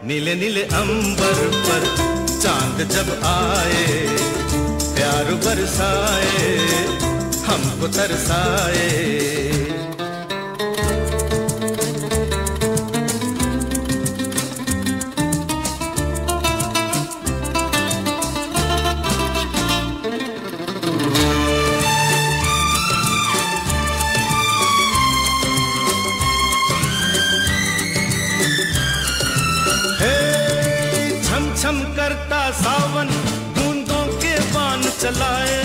नीले नीले अंबर पर चांद जब आए, प्यार बरसाए, हमको तरसाए। छम करता सावन बूंदों के बाण चलाए,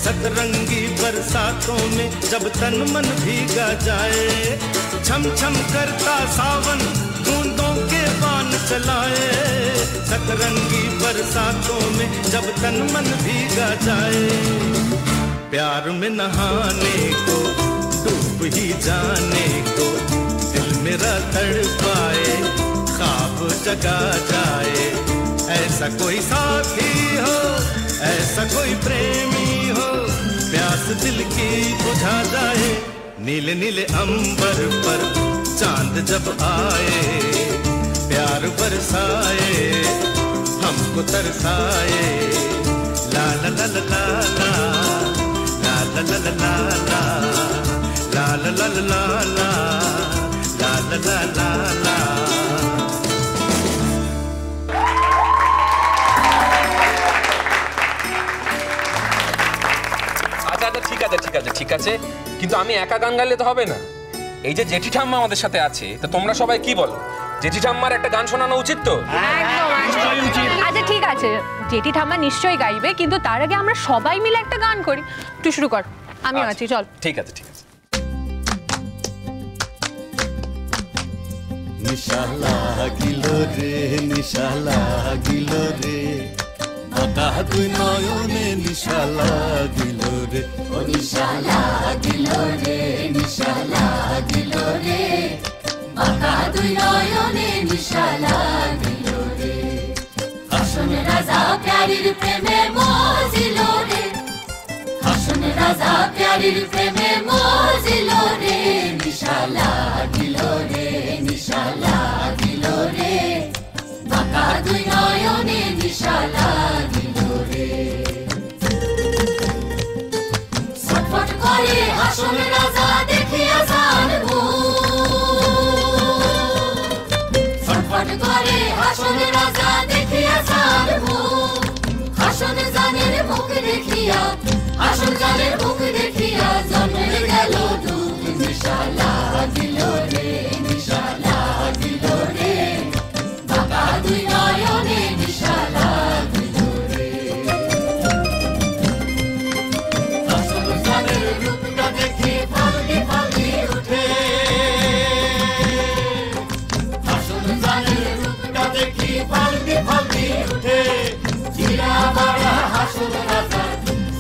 सतरंगी बरसातों में जब तन मन भीगा जाए। छम छम करता सावन बूंदों के बाण चलाए, सतरंगी बरसातों में जब तन मन भीगा जाए। प्यार में नहाने को, डूब ही जाने को, दिल मेरा तड़पाए, ख्वाब जगा जाए। ऐसा कोई साथी हो, ऐसा कोई प्रेमी हो, प्यास दिल की बुझा जाए। नीले नीले अंबर पर चांद जब आए, प्यार बरसाए, हमको तरसाए। ला ला ला ला ला ला ला ला ला ला ला ला ला ला ला ला ला ला ला। ঠিক আছে, কিন্তু আমি একা গান গাইলে তো হবে না। এই যে জেঠি ঠাম্মা আমাদের সাথে আছে, তো তোমরা সবাই কি বলো? জেঠি ঠাম্মার একটা গান শোনানো উচিত তো? আচ্ছা ঠিক আছে, জেঠি ঠাম্মা নিশ্চয়ই গাইবে, কিন্তু তার আগে আমরা সবাই মিলে একটা গান করি। তুই শুরু কর, আমি আছি, চল। ঠিক আছে ঠিক আছে। নিশা লাগিল রে, নিশা লাগিল রে, বাঁকা দুই নয়নে নিশা লাগিল রে। ও নিশা লাগিল রে, নিশা লাগিল রে, বাঁকা দুই নয়নে নিশা লাগিল রে। হাসন রাজা প্যারির প্রেমে মজিল রে, হাসন রাজা প্যারির প্রেমে মজিল রে। নিশা লাগিল রে, নিশা লাগিল রে, বাঁকা দুই নয়নে নিশা লাগিল রে। ছটফট করে হাসন রাজা দেখিয়া জানবো, ছটফট করে হাসন রাজা দেখিয়া জানবো। হাসন জানের মুখ দেখিয়া, হাসন জানের মুখ দেখিয়া জন্মে গেল দুঃখ। নিশা লাগিল রে, নিশা লাগিল রে, বাঁকা দুই নয়নে নিশা লাগিল রে। হাসন জানের রূপটা দেখে ফালদি ফালদি উঠে, হাসন জানের রূপটা দেখি ফালদি ফালদি উঠে। চিরাবারা হাসন রাজা,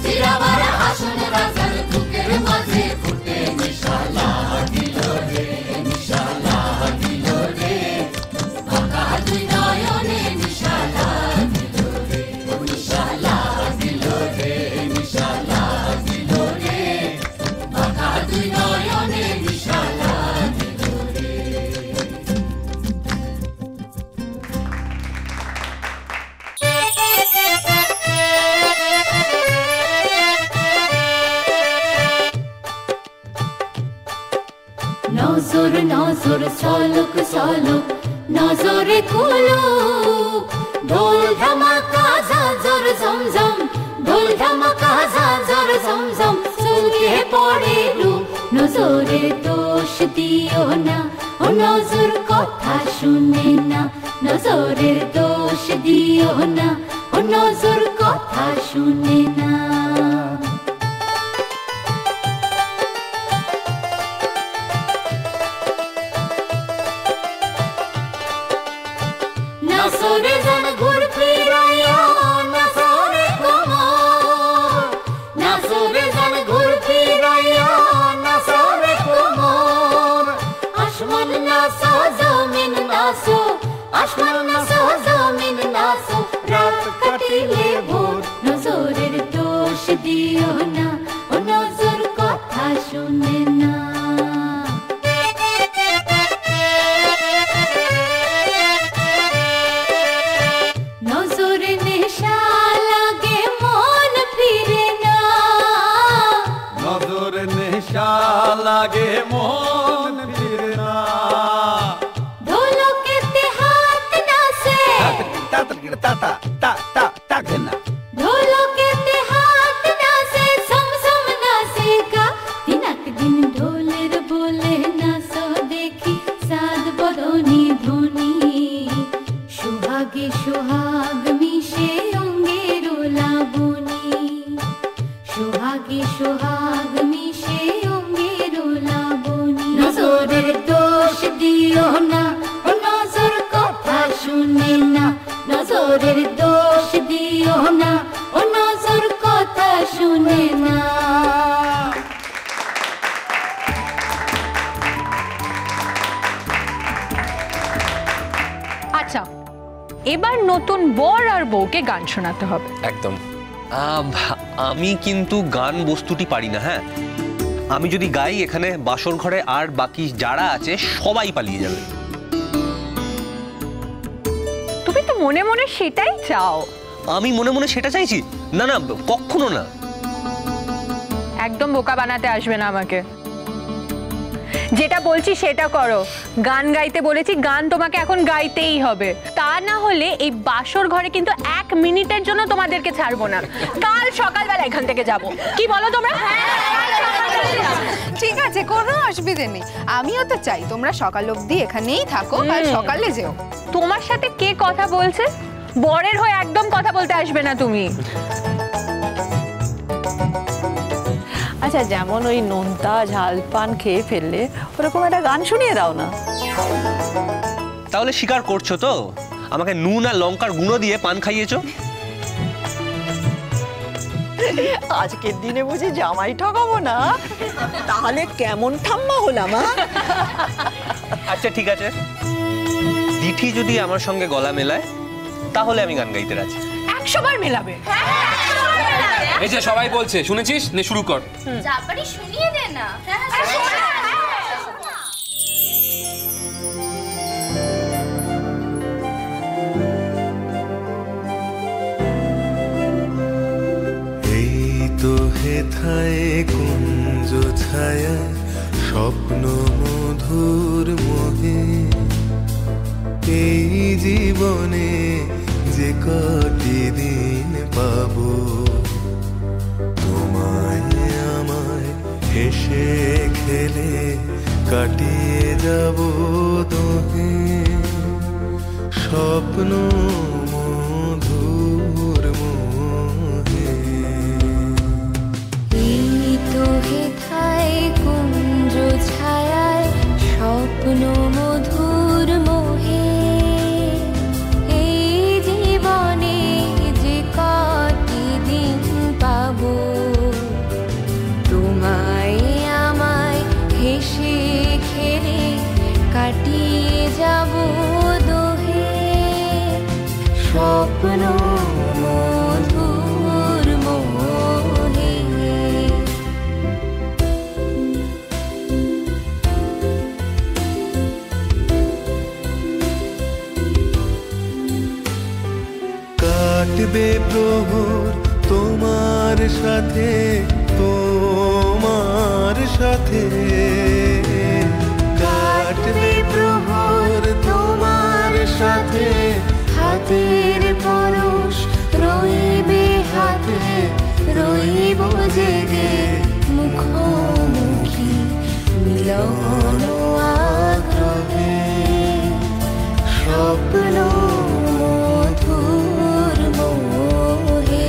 চিরাবারা হাসন রাজার বুকের মাঝে ফুটে। নিশা লাগিল রে, নিশা লাগিল রে, বাঁকা দুই নয়নে নিশা লাগিল রে। নিশা লাগিল রে, নিশা লাগিল রে, বাঁকা দুই নয়নে নিশা লাগিল রে। নজর নজর চলক চলক নজরে খোলো, ঢোল ধামাকা ঝাঁঝর ঝমঝম, ঢোল ধামাকা ঝাঁঝর ঝমঝম। চুলকে পড়ে রূপ, নজরে দোষ দিও না, ও নজর কথা শুনে না। নজরের দোষ দিও না, ও নজর কথা শুনে না। নাসরে জান ঘুর ফিরাইয়া, নাসরে কোমর, নাসরে জান ঘুর ফিরাইয়া, নাসরে কোমর। আসমান নাসো জমিন নাসো, আসমান নাসো জমিন নাসো, রাত কাটিলে ভোর। নজরের দোষ দিও না, ও নজর কথা শুনে না। এবার নতুন বর আর বউকে গান শোনাতে হবে। একদম। আমি কিন্তু গান বস্তুটি পারি না। হ্যাঁ, আমি যদি গাই এখানে বাসর ঘরে আর বাকি যারা আছে সবাই পালিয়ে যাবে। তুমি তো মনে মনে সেটাই চাও। আমি মনে মনে সেটা চাইছি? না না, কখনো না। একদম বোকা বানাতে আসবে না আমাকে। যেটা বলছি সেটা করো। গান গাইতে বলেছি, গান তোমাকে এখন গাইতেই হবে। তা না হলে এই বাসর ঘরে কিন্তু 1 মিনিটের জন্য তোমাদেরকে ছাড়বো না। কাল সকালবেলা এখান থেকে যাব। কি বলো তোমরা? ঠিক আছে, কোনো অসুবিধে নেই। আমিও তো চাই তোমরা সকাল অবধি এখানেই থাকো, আর সকালে যেও। তোমার সাথে কে কথা বলছে? বরের হয়ে একদম কথা বলতে আসবে না তুমি। আচ্ছা, যেমন ওই নোনতা ঝাল পান খেয়ে ফেললে ওরকম একটা গান শুনিয়ে দাও না। তাহলে স্বীকার করছো তো আমাকে নুন আর লঙ্কার গুঁড়ো দিয়ে পান খাইয়েছো? আজকের দিনে বুঝি জামাই ঠকাবো না? তাহলে কেমন ঠাম্মা হলাম? আচ্ছা ঠিক আছে, দিঠি যদি আমার সঙ্গে গলা মেলায় তাহলে আমি গান গাইতে রাজি। 100 বার মেলাবে। এই যে সবাই বলছে, শুনেছিস? নে শুরু কর। জাপানি শুনিয়ে দে না। এই তো হেথায় কুঞ্জ ছায়ায় স্বপ্ন মধুর মোহে, এই জীবনে যে কটি দিন পাবো, তোমায় আমায় হেসে খেলে কাটিয়ে যাব দোহে, স্বপ্ন মধুর মোহে। এই তো হেথায় কুঞ্জ ছায়ায় স্বপ্ন মধুর মোহে, এই জীবনে যে কটি দিন পাবো, তোমায় আমায় হেসে খেলে কাটিয়ে যাব দোহে, স্বপ্ন মধুর মোহে। কাটবে প্রহর তোমার সাথে, তোমার সাথে কাটবে প্রহর তোমার সাথে, হাতের পরশ রইবে হাতে, রইব জেগে মুখোমুখি মিলন আগ্রহে, স্বপ্ন মধুর মোহে।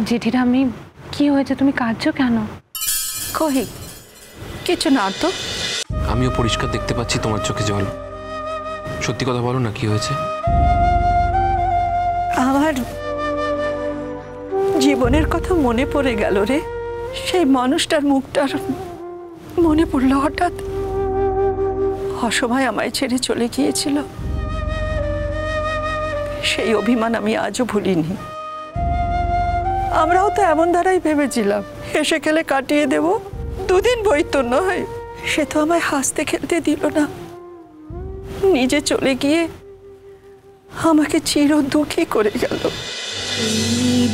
জেঠিরা, আমি কি হয়েছে? তুমি কাঁদছো কেন? কহি কিছু না তো। আমিও পরিষ্কার দেখতে পাচ্ছি তোমার চোখে জল। সত্যি কথা বলো না, কি হয়েছে? আমার জীবনের কথা মনে পড়ে গেল রে। সেই মানুষটার মুখটার মনে পড়লো হঠাৎ। অসময় আমায় ছেড়ে চলে গিয়েছিল, সেই অভিমান আমি আজও ভুলিনি। আমরাও তো এমন ধারাই ভেবেছিলাম, হেসে খেলে কাটিয়ে দেব, 2 দিন বইতো নয়। সে তো আমায় হাসতে খেলতে দিল না, নিজে চলে গিয়ে আমাকে চির দুঃখী করে গেল।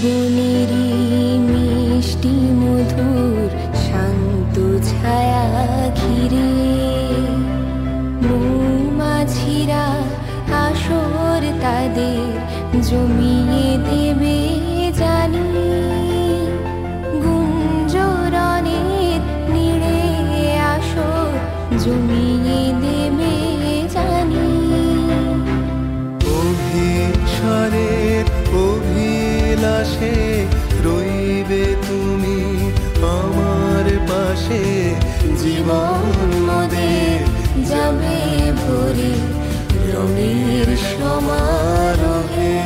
বনেরই মিষ্টি মধুর শান্ত ছায়া ঘিরে, মৌমাছিরা আসর তাদের জমিয়ে দেবে জানি, গুঞ্জরণের নীড়ে আসর জমিয়ে দেবে জানি। অভিসারের অভিলাষে রইবে তুমি আমার পাশে, জীবন মোদের যাবে ভরে রঙের সমারোহে,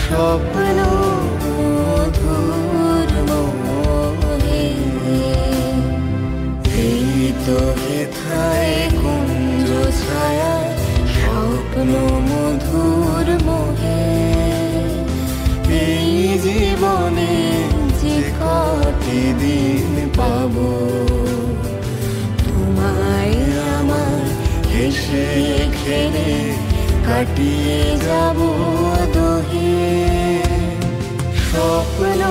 স্বপ্ন মধুর মোহে। এই তো হেথায় কুঞ্জ ছায়া স্বপ্ন মধুর মোহে এই জীবনে যে কটি দিন পাবো তোমায় আমার হেসে খেলে কাটিয়ে যাব দোহে স্বপ্ন